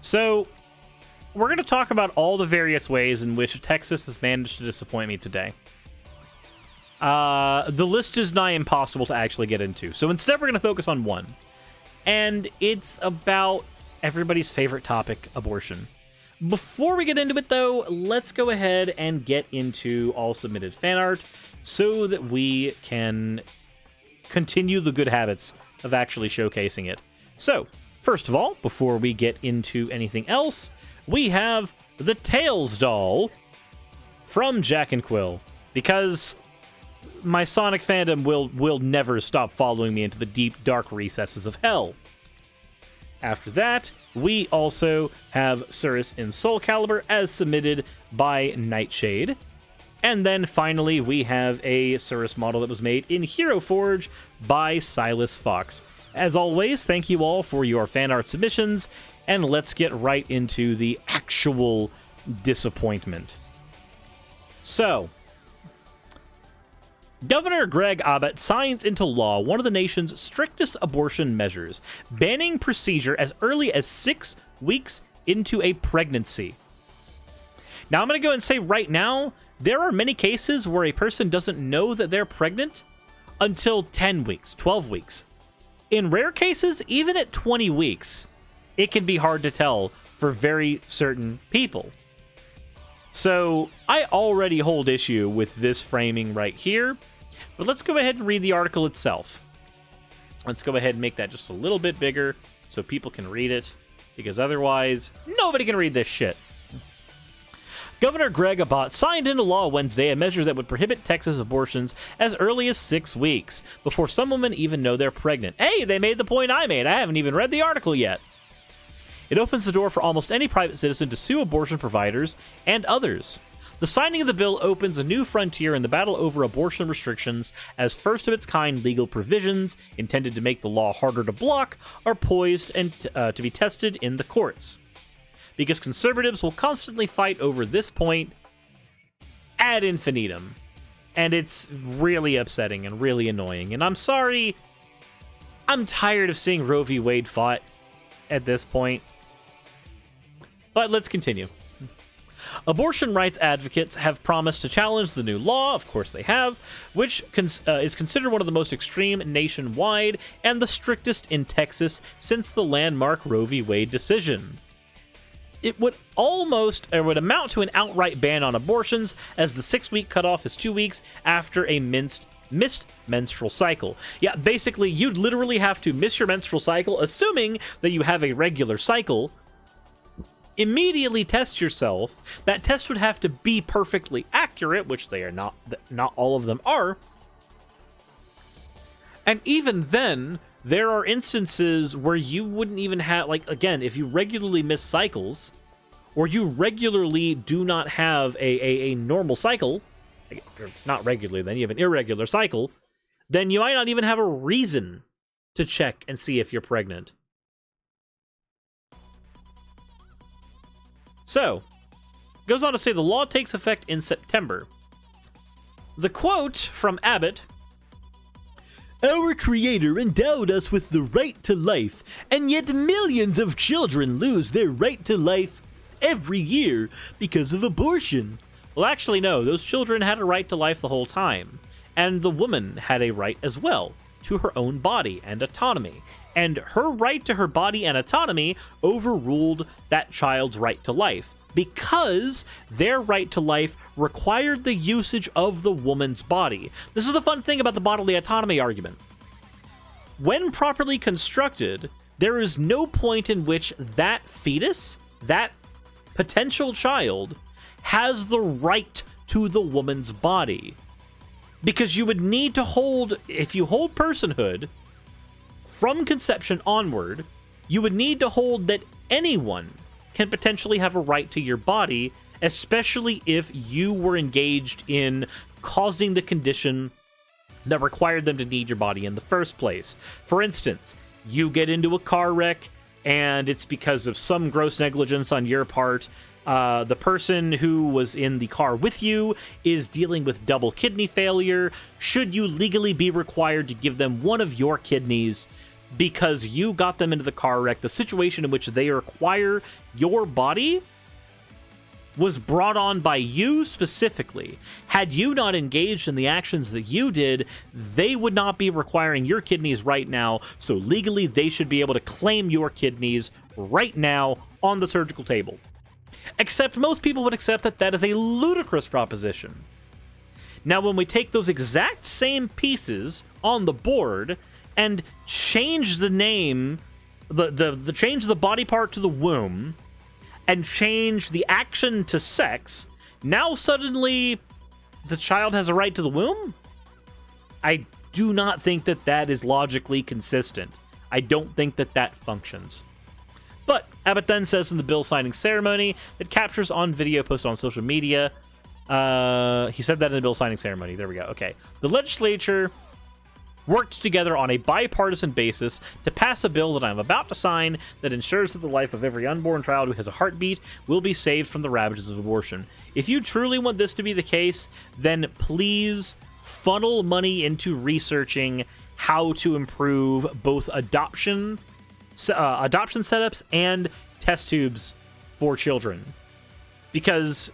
So, we're going to talk about all the various ways in which Texas has managed to disappoint me today. The list is nigh impossible to actually get into, so instead we're going to focus on one. And it's about everybody's favorite topic, abortion. Before we get into it, though, let's go ahead and get into all submitted fan art so that we can continue the good habits of actually showcasing it. So, first of all, before we get into anything else, we have the Tails doll from JacandQuil, because my Sonic fandom will never stop following me into the deep, dark recesses of hell. After that, we also have Suris in Soul Calibur as submitted by Nightshade. And then finally, we have a Suris model that was made in Hero Forge by Silas Fox. As always, thank you all for your fan art submissions, and let's get right into the actual disappointment. So, Governor Greg Abbott signs into law one of the nation's strictest abortion measures, banning procedure as early as 6 weeks into a pregnancy. Now, I'm going to go and say right now, there are many cases where a person doesn't know that they're pregnant until 10 weeks, 12 weeks. In rare cases, even at 20 weeks, it can be hard to tell for very certain people. So, I already hold issue with this framing right here. But let's go ahead and read the article itself. Let's go ahead and make that just a little bit bigger so people can read it, because otherwise, nobody can read this shit. Governor Greg Abbott signed into law Wednesday a measure that would prohibit Texas abortions as early as 6 weeks, before some women even know they're pregnant. Hey, they made the point I made. I haven't even read the article yet. It opens the door for almost any private citizen to sue abortion providers and others. The signing of the bill opens a new frontier in the battle over abortion restrictions, as first-of-its-kind legal provisions intended to make the law harder to block are poised and to be tested in the courts. Because conservatives will constantly fight over this point ad infinitum. And it's really upsetting and really annoying. And I'm sorry, I'm tired of seeing Roe v. Wade fought at this point. But let's continue. Abortion rights advocates have promised to challenge the new law, of course they have, which is considered one of the most extreme nationwide and the strictest in Texas since the landmark Roe v. Wade decision. It would amount to an outright ban on abortions, as the 6-week cutoff is 2 weeks after a missed menstrual cycle. Yeah, basically, you'd literally have to miss your menstrual cycle, assuming that you have a regular cycle. Immediately test yourself. That test would have to be perfectly accurate, which they are not all of them are. And even then, there are instances where you wouldn't even have, like, again, if you regularly miss cycles, or you regularly do not have a normal cycle, or not regularly, then you have an irregular cycle, then you might not even have a reason to check and see if you're pregnant. So, goes on to say the law takes effect in September. The quote from Abbott: "Our Creator endowed us with the right to life, and yet millions of children lose their right to life every year because of abortion." Well, actually, no. Those children had a right to life the whole time. And the woman had a right as well to her own body and autonomy. And her right to her body and autonomy overruled that child's right to life, because their right to life required the usage of the woman's body. This is the fun thing about the bodily autonomy argument. When properly constructed, there is no point in which that fetus, that potential child, has the right to the woman's body. Because you would need to hold, if you hold personhood from conception onward, you would need to hold that anyone can potentially have a right to your body, especially if you were engaged in causing the condition that required them to need your body in the first place. For instance, you get into a car wreck, and it's because of some gross negligence on your part. The person who was in the car with you is dealing with double kidney failure. Should you legally be required to give them one of your kidneys because you got them into the car wreck, the situation in which they require your body was brought on by you specifically. Had you not engaged in the actions that you did, they would not be requiring your kidneys right now, so legally they should be able to claim your kidneys right now on the surgical table. Except most people would accept that that is a ludicrous proposition. Now, when we take those exact same pieces on the board and change the name, change the body part to the womb, and change the action to sex, now suddenly the child has a right to the womb? I do not think that that is logically consistent. I don't think that that functions. But Abbott then says in the bill signing ceremony that captures on video posted on social media. He said that in the bill signing ceremony. There we go. Okay. The legislature worked together on a bipartisan basis to pass a bill that I'm about to sign that ensures that the life of every unborn child who has a heartbeat will be saved from the ravages of abortion. If you truly want this to be the case, then please funnel money into researching how to improve both adoption setups and test tubes for children. Because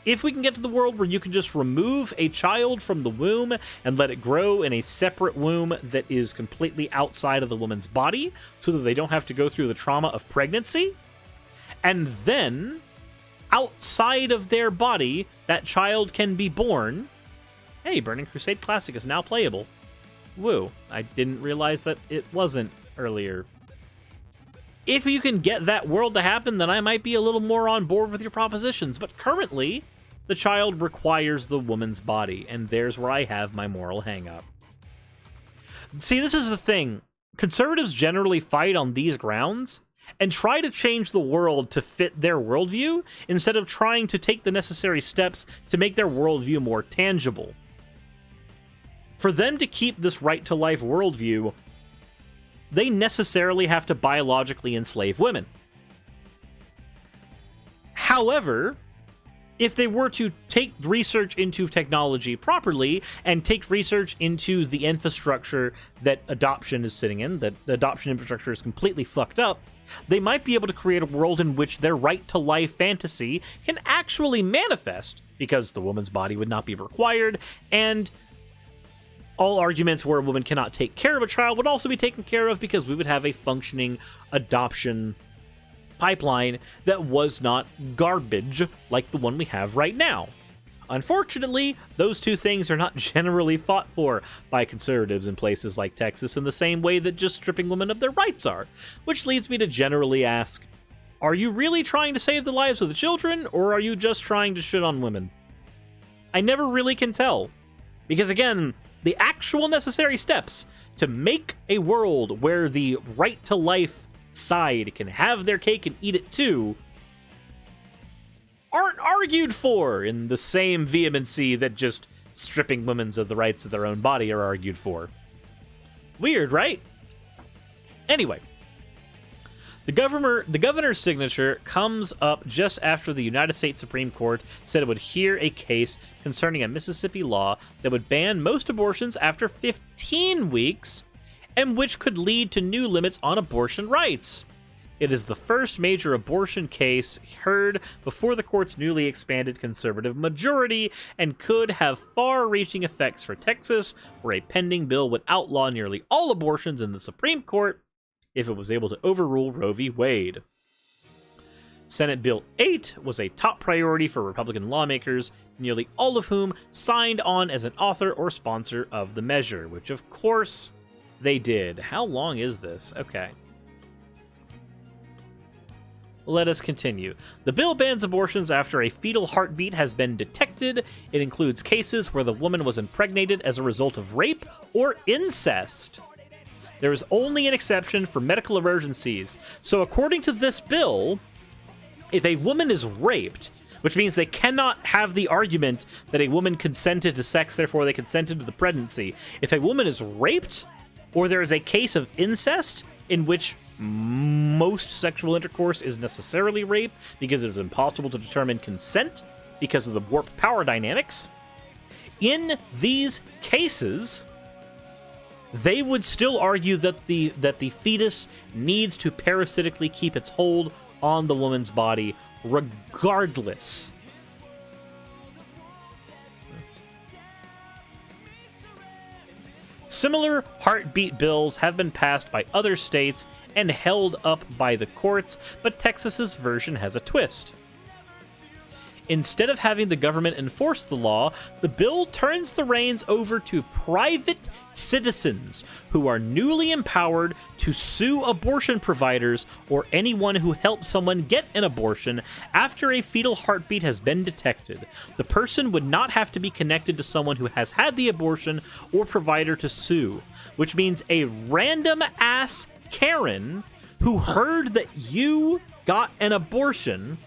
if we can get to the world where you can just remove a child from the womb and let it grow in a separate womb that is completely outside of the woman's body so that they don't have to go through the trauma of pregnancy, and then outside of their body, that child can be born. Hey, Burning Crusade Classic is now playable. Woo. I didn't realize that it wasn't earlier. If you can get that world to happen, then I might be a little more on board with your propositions. But currently, the child requires the woman's body, and there's where I have my moral hang-up. See, this is the thing. Conservatives generally fight on these grounds and try to change the world to fit their worldview instead of trying to take the necessary steps to make their worldview more tangible. For them to keep this right-to-life worldview, they necessarily have to biologically enslave women. However, if they were to take research into technology properly and take research into the infrastructure that adoption is sitting in, that the adoption infrastructure is completely fucked up, they might be able to create a world in which their right-to-life fantasy can actually manifest, because the woman's body would not be required, and all arguments where a woman cannot take care of a child would also be taken care of because we would have a functioning adoption pipeline that was not garbage like the one we have right now. Unfortunately, those two things are not generally fought for by conservatives in places like Texas in the same way that just stripping women of their rights are, which leads me to generally ask, are you really trying to save the lives of the children, or are you just trying to shit on women? I never really can tell, because again, the actual necessary steps to make a world where the right-to-life side can have their cake and eat it too aren't argued for in the same vehemency that just stripping women of the rights of their own body are argued for. Weird, right? Anyway, the governor's signature comes up just after the United States Supreme Court said it would hear a case concerning a Mississippi law that would ban most abortions after 15 weeks, and which could lead to new limits on abortion rights. It is the first major abortion case heard before the court's newly expanded conservative majority, and could have far-reaching effects for Texas, where a pending bill would outlaw nearly all abortions in the Supreme Court if it was able to overrule Roe v. Wade. Senate Bill 8 was a top priority for Republican lawmakers, nearly all of whom signed on as an author or sponsor of the measure, which of course they did. How long is this? Okay. Let us continue. The bill bans abortions after a fetal heartbeat has been detected. It includes cases where the woman was impregnated as a result of rape or incest. There is only an exception for medical emergencies. So according to this bill, if a woman is raped, which means they cannot have the argument that a woman consented to sex, therefore they consented to the pregnancy. If a woman is raped, or there is a case of incest in which most sexual intercourse is necessarily rape because it is impossible to determine consent because of the warped power dynamics, in these cases, they would still argue that the fetus needs to parasitically keep its hold on the woman's body regardless. Similar heartbeat bills have been passed by other states and held up by the courts, but Texas's version has a twist. Instead of having the government enforce the law, the bill turns the reins over to private citizens who are newly empowered to sue abortion providers or anyone who helps someone get an abortion after a fetal heartbeat has been detected. The person would not have to be connected to someone who has had the abortion or provider to sue, which means a random ass Karen who heard that you got an abortion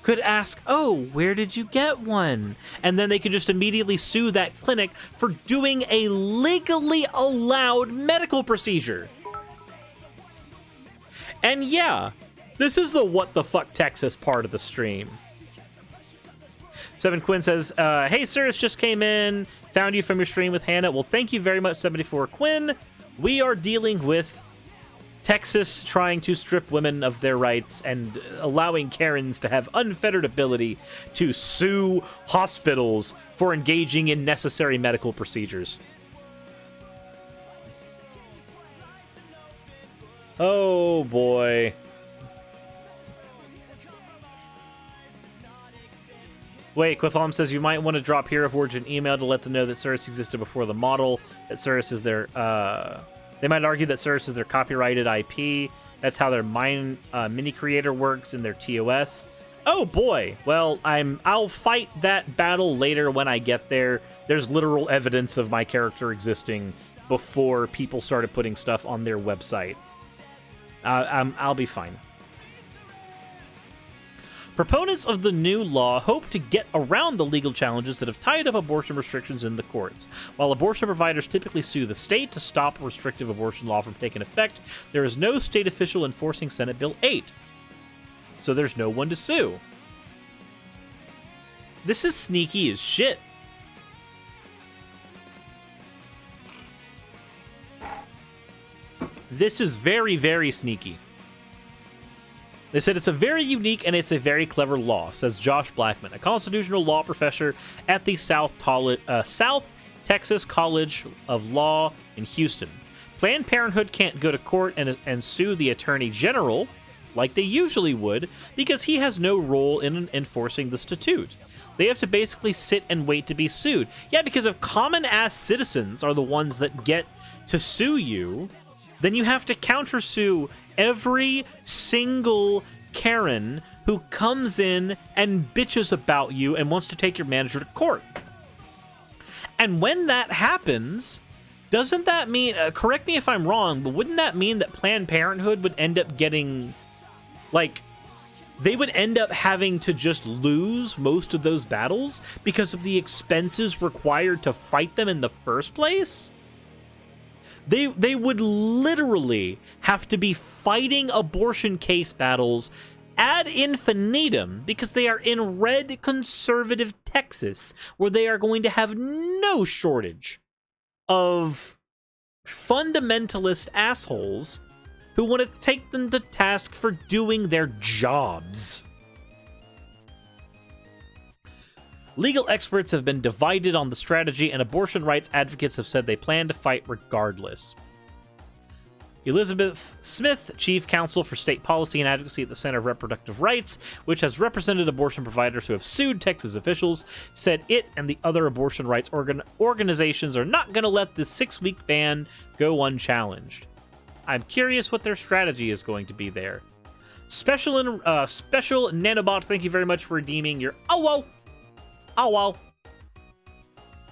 could ask, oh, where did you get one? And then they could just immediately sue that clinic for doing a legally allowed medical procedure. And yeah, this is the what the fuck Texas part of the stream. 7 Quinn says, hey, Suris just came in, found you from your stream with Hannah. Well, thank you very much, 74 Quinn. We are dealing with Texas trying to strip women of their rights and allowing Karens to have unfettered ability to sue hospitals for engaging in necessary medical procedures. Oh boy. Wait, Quithalm says you might want to drop Hero of Origin email to let them know that Suris existed before the model, that Suris is their, they might argue that Suris is their copyrighted IP. That's how their mini creator works in their TOS. Oh boy. Well, I'll fight that battle later when I get there. There's literal evidence of my character existing before people started putting stuff on their website. I'll be fine. Proponents of the new law hope to get around the legal challenges that have tied up abortion restrictions in the courts. While abortion providers typically sue the state to stop restrictive abortion law from taking effect, there is no state official enforcing Senate Bill 8. So there's no one to sue. This is sneaky as shit. This is very, very sneaky. They said it's a very unique and it's a very clever law, says Josh Blackman, a constitutional law professor at the South Texas College of Law in Houston. Planned Parenthood can't go to court and sue the Attorney General like they usually would because he has no role in enforcing the statute. They have to basically sit and wait to be sued. Yeah, because if common-ass citizens are the ones that get to sue you, then you have to countersue every single Karen who comes in and bitches about you and wants to take your manager to court. And when that happens, doesn't that mean, correct me if I'm wrong, but wouldn't that mean that Planned Parenthood would end up getting, like, they would end up having to just lose most of those battles because of the expenses required to fight them in the first place? They would literally have to be fighting abortion case battles ad infinitum because they are in red conservative Texas, where they are going to have no shortage of fundamentalist assholes who want to take them to task for doing their jobs. Legal experts have been divided on the strategy, and abortion rights advocates have said they plan to fight regardless. Elizabeth Smith, chief counsel for state policy and advocacy at the Center of Reproductive Rights, which has represented abortion providers who have sued Texas officials, said it and the other abortion rights organizations are not going to let this 6-week ban go unchallenged. I'm curious what their strategy is going to be there. Special Nanobot, thank you very much for redeeming your whoa.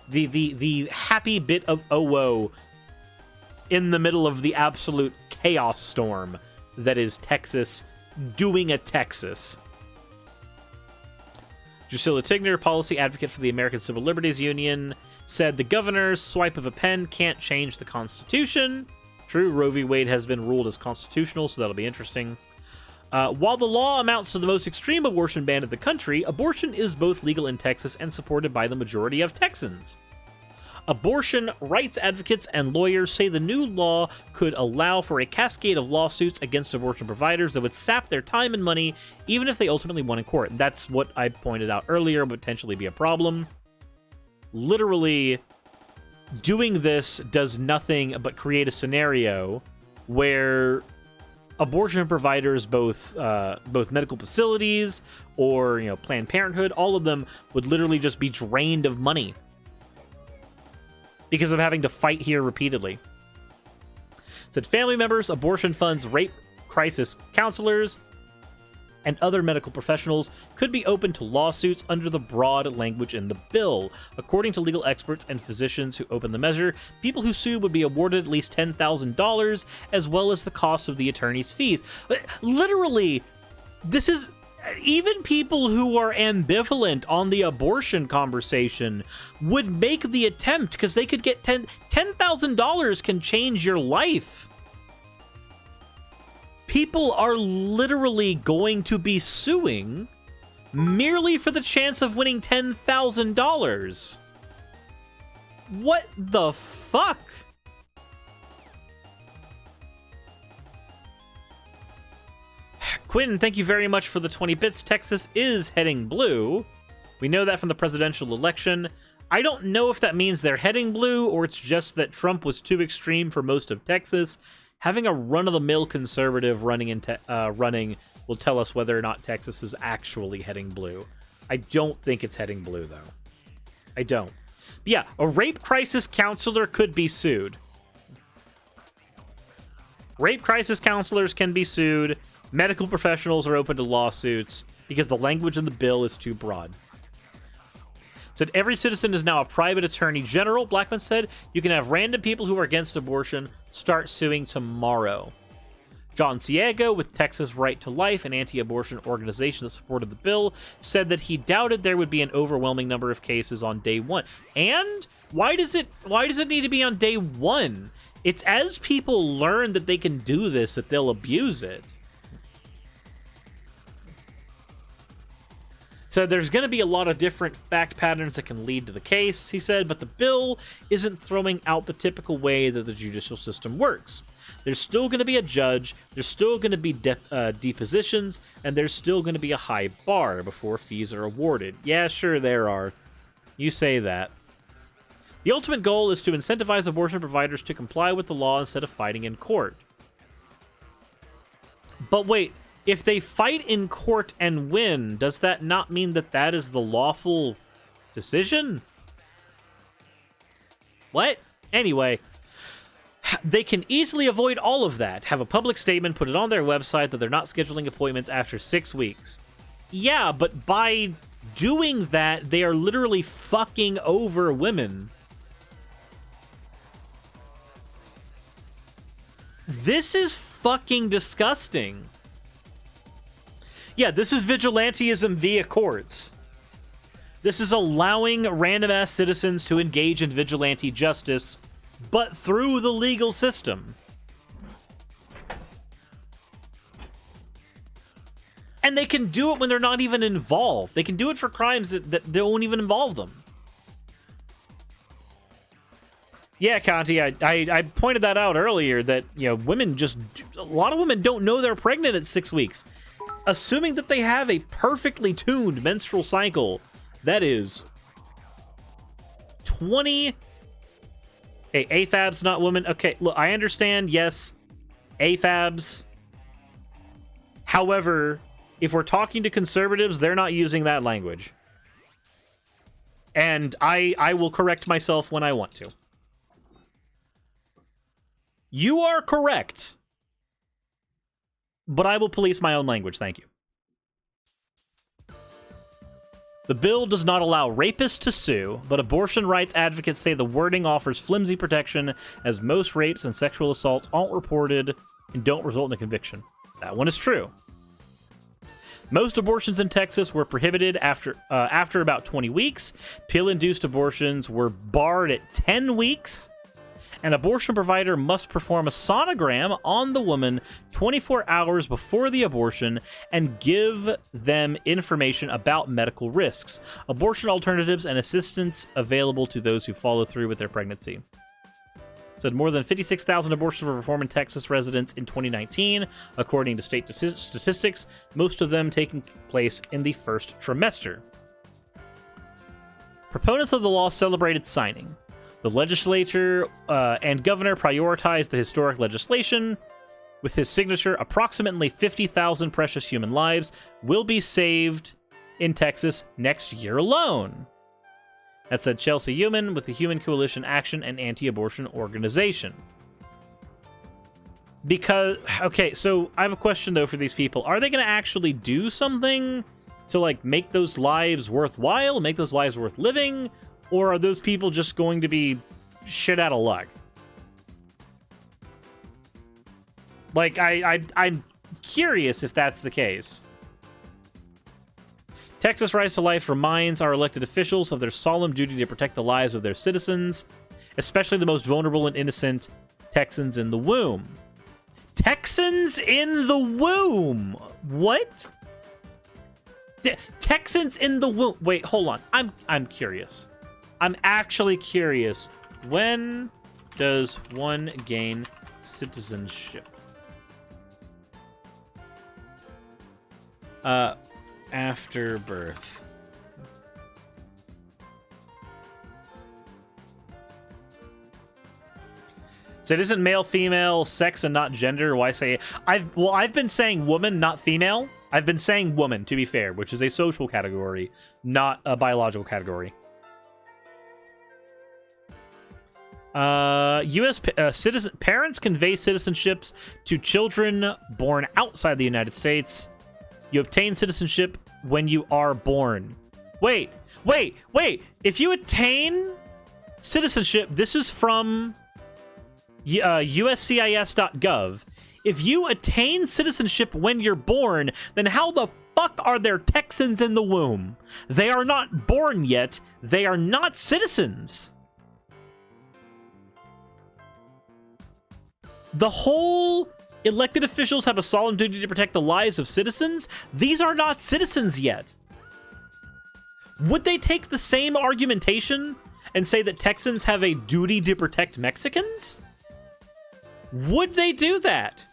The happy bit of whoa in the middle of the absolute chaos storm that is Texas doing a Texas. Drusilla Tigner, policy advocate for the American Civil Liberties Union, said the governor's swipe of a pen can't change the Constitution. True, Roe v. Wade has been ruled as constitutional, so that'll be interesting. While the law amounts to the most extreme abortion ban in the country, abortion is both legal in Texas and supported by the majority of Texans. Abortion rights advocates and lawyers say the new law could allow for a cascade of lawsuits against abortion providers that would sap their time and money, even if they ultimately won in court. That's what I pointed out earlier would potentially be a problem. Literally, doing this does nothing but create a scenario where abortion providers, both medical facilities or Planned Parenthood, all of them would literally just be drained of money because of having to fight here repeatedly. Said family members, abortion funds, rape crisis counselors, and other medical professionals could be open to lawsuits under the broad language in the bill. According to legal experts and physicians who opened the measure, people who sue would be awarded at least $10,000 as well as the cost of the attorney's fees. Literally, this is... Even people who are ambivalent on the abortion conversation would make the attempt because they could get $10,000 can change your life. People are literally going to be suing merely for the chance of winning $10,000. What the fuck? Quinn, thank you very much for the 20 bits. Texas is heading blue. We know that from the presidential election. I don't know if that means they're heading blue or it's just that Trump was too extreme for most of Texas. Having a run-of-the-mill conservative running will tell us whether or not Texas is actually heading blue. I don't think it's heading blue, though. I don't. But yeah, a rape crisis counselor could be sued. Rape crisis counselors can be sued. Medical professionals are open to lawsuits because the language in the bill is too broad. Said every citizen is now a private attorney general. Blackman said you can have random people who are against abortion start suing tomorrow. John Ciego with Texas Right to Life, an anti-abortion organization that supported the bill, said that he doubted there would be an overwhelming number of cases on day one. And why does it need to be on day one? It's as people learn that they can do this that they'll abuse it. So there's going to be a lot of different fact patterns that can lead to the case, he said, but the bill isn't throwing out the typical way that the judicial system works. There's still going to be a judge, there's still going to be depositions, and there's still going to be a high bar before fees are awarded. Yeah, sure there are. You say that. The ultimate goal is to incentivize abortion providers to comply with the law instead of fighting in court. But wait, if they fight in court and win, does that not mean that that is the lawful decision? What? Anyway, they can easily avoid all of that. Have a public statement, put it on their website that they're not scheduling appointments after 6 weeks. Yeah, but by doing that, they are literally fucking over women. This is fucking disgusting. Yeah, this is vigilantism via courts. This is allowing random-ass citizens to engage in vigilante justice, but through the legal system. And they can do it when they're not even involved. They can do it for crimes that don't even involve them. Yeah, Conti, I pointed that out earlier, that, women a lot of women don't know they're pregnant at 6 weeks. Assuming that they have a perfectly tuned menstrual cycle, that is 20... Hey, AFABs, not women. Okay, look, I understand, yes, AFABs. However, if we're talking to conservatives, they're not using that language. And I will correct myself when I want to. You are correct. But I will police my own language, thank you. The bill does not allow rapists to sue, but abortion rights advocates say the wording offers flimsy protection, as most rapes and sexual assaults aren't reported and don't result in a conviction. That one is true. Most abortions in Texas were prohibited after about 20 weeks. Pill-induced abortions were barred at 10 weeks. An abortion provider must perform a sonogram on the woman 24 hours before the abortion and give them information about medical risks, abortion alternatives, and assistance available to those who follow through with their pregnancy. Said more than 56,000 abortions were performed in Texas residents in 2019, according to state statistics, most of them taking place in the first trimester. Proponents of the law celebrated signing. The legislature and governor prioritized the historic legislation. With his signature, approximately 50,000 precious human lives will be saved in Texas next year alone. That said Chelsea Human with the Human Coalition Action and Anti-Abortion Organization. Because, okay, so I have a question, though, for these people. Are they going to actually do something to, like, make those lives worthwhile, make those lives worth living? Or are those people just going to be shit out of luck? Like, I'm curious if that's the case. Texas Rise to Life reminds our elected officials of their solemn duty to protect the lives of their citizens, especially the most vulnerable and innocent Texans in the womb. Texans in the womb? What? Texans in the womb. Wait, hold on. I'm curious. I'm actually curious. When does one gain citizenship? After birth. So it isn't male, female, sex, and not gender. Why say it? I've been saying woman, not female. I've been saying woman, to be fair, which is a social category, not a biological category. U.S. Parents convey citizenships to children born outside the United States. You obtain citizenship when you are born. Wait. If you attain citizenship, this is from USCIS.gov. If you attain citizenship when you're born, then how the fuck are there Texans in the womb? They are not born yet. They are not citizens. The whole elected officials have a solemn duty to protect the lives of citizens. These are not citizens yet. Would they take the same argumentation and say that Texans have a duty to protect Mexicans? Would they do that?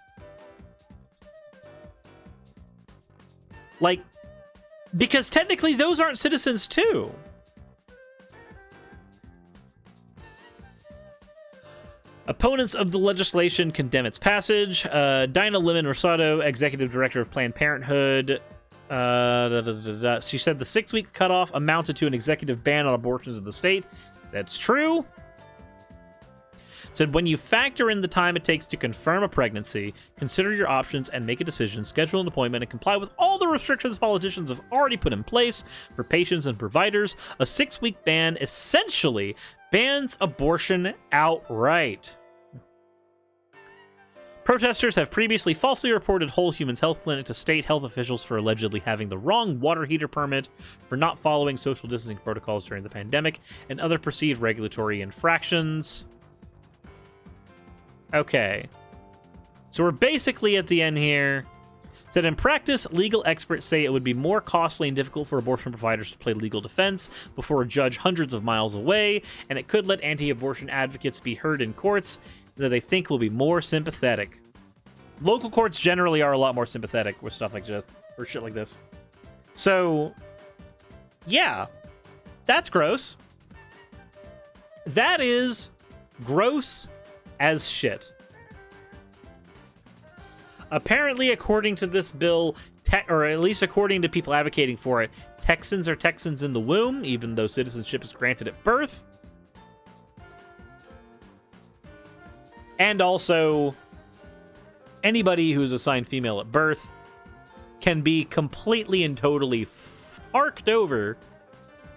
Like, because technically those aren't citizens too. Opponents of the legislation condemn its passage. Dinah Lemon Rosado, executive director of Planned Parenthood, she said the 6-week cutoff amounted to an executive ban on abortions in the state. That's true. Said when you factor in the time it takes to confirm a pregnancy, consider your options and make a decision, schedule an appointment, and comply with all the restrictions politicians have already put in place for patients and providers, a 6-week ban essentially bans abortion outright. Protesters have previously falsely reported Whole Humans Health Clinic to state health officials for allegedly having the wrong water heater permit, for not following social distancing protocols during the pandemic, and other perceived regulatory infractions. Okay. So we're basically at the end here. Said in practice, legal experts say it would be more costly and difficult for abortion providers to play legal defense before a judge hundreds of miles away, and it could let anti-abortion advocates be heard in courts that they think will be more sympathetic. Local courts generally are a lot more sympathetic with stuff like this, or shit like this. So, yeah, that's gross. That is gross as shit. Apparently, according to this bill, or at least according to people advocating for it, Texans are Texans in the womb, even though citizenship is granted at birth. And also, anybody who's assigned female at birth can be completely and totally farked over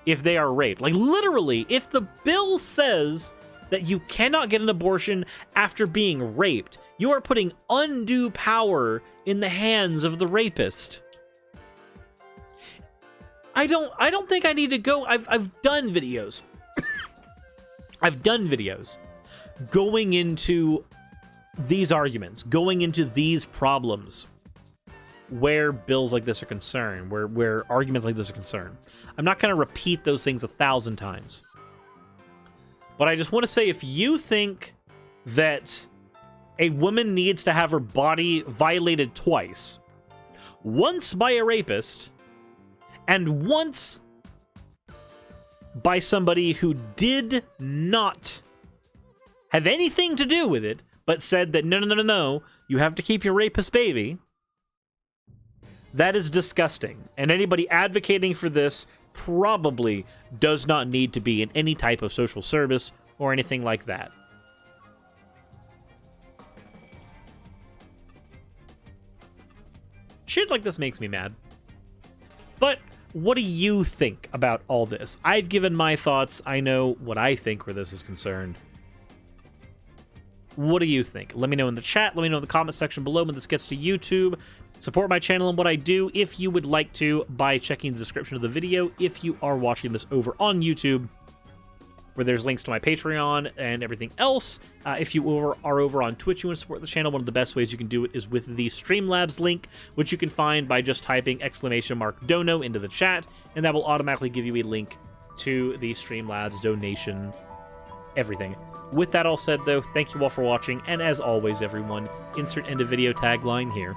if they are raped. Like, literally, if the bill says that you cannot get an abortion after being raped, you are putting undue power in the hands of the rapist. I don't think I need to go. I've done videos. I've done videos going into these arguments, going into these problems where bills like this are concerned, where arguments like this are concerned. I'm not going to repeat those things 1,000 times. But I just want to say, if you think that a woman needs to have her body violated twice, once by a rapist, and once by somebody who did not have anything to do with it, but said that no, you have to keep your rapist baby, that is disgusting. And anybody advocating for this probably does not need to be in any type of social service or anything like that. Shit like this makes me mad. But what do you think about all this? I've given my thoughts. I know what I think where this is concerned. What do you think? Let me know in the chat. Let me know in the comment section below when this gets to YouTube. Support my channel and what I do if you would like to by checking the description of the video if you are watching this over on YouTube, where there's links to my Patreon and everything else. If you are over on Twitch, you want to support the channel, one of the best ways you can do it is with the Streamlabs link, which you can find by just typing !dono into the chat, and that will automatically give you a link to the Streamlabs donation, everything. With that all said, though, thank you all for watching, and as always, everyone, insert end of video tagline here.